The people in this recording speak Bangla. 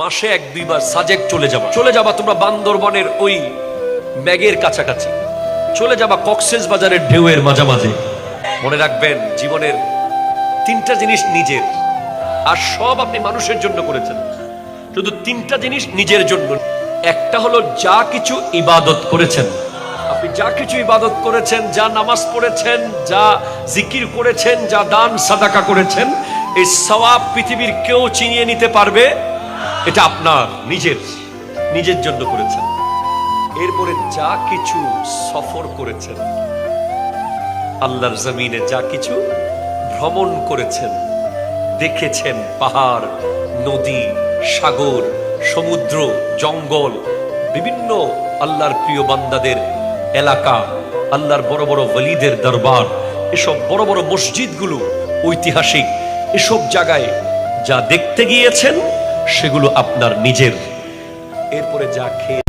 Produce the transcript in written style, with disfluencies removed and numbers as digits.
মাসে 1-2 বার সাজেক চলে যাবা তোমরা বান্দরবনের ওই ম্যাগের কাছাকাছি, চলে যাবা কক্সেস বাজারের ঢেউয়ের মাঝামাঝি। মনে রাখবেন জীবনের 3টা জিনিস নিজের, আর সব আপনি মানুষের জন্য করেছেন। শুধু 3টা জিনিস নিজের জন্য। একটা হলো যা কিছু ইবাদত করেছেন, আপনি যা কিছু ইবাদত করেছেন, যা নামাজ পড়েছেন, যা জিকির করেছেন, যা দান সাদাকা করেছেন, এই সওয়াব পৃথিবীর কেউ চিনিয়ে নিতে পারবে? এটা আপনার নিজের জন্য করেছেন। এরপরে যা কিছু সফর করেছেন, আল্লাহর জমিনে যা কিছু ভ্রমণ করেছেন, দেখেছেন, পাহাড়, নদী, সাগর, সমুদ্র, জঙ্গল, বিভিন্ন আল্লাহর প্রিয় বান্দাদের এলাকা, আল্লাহর বড় বড় ওয়ালিদের দরবার, এসব বড় বড় মসজিদগুলো ঐতিহাসিক, এসব জায়গায় যা দেখতে গিয়েছেন সেগুলো আপনার নিজের। এরপরে যা খেয়ে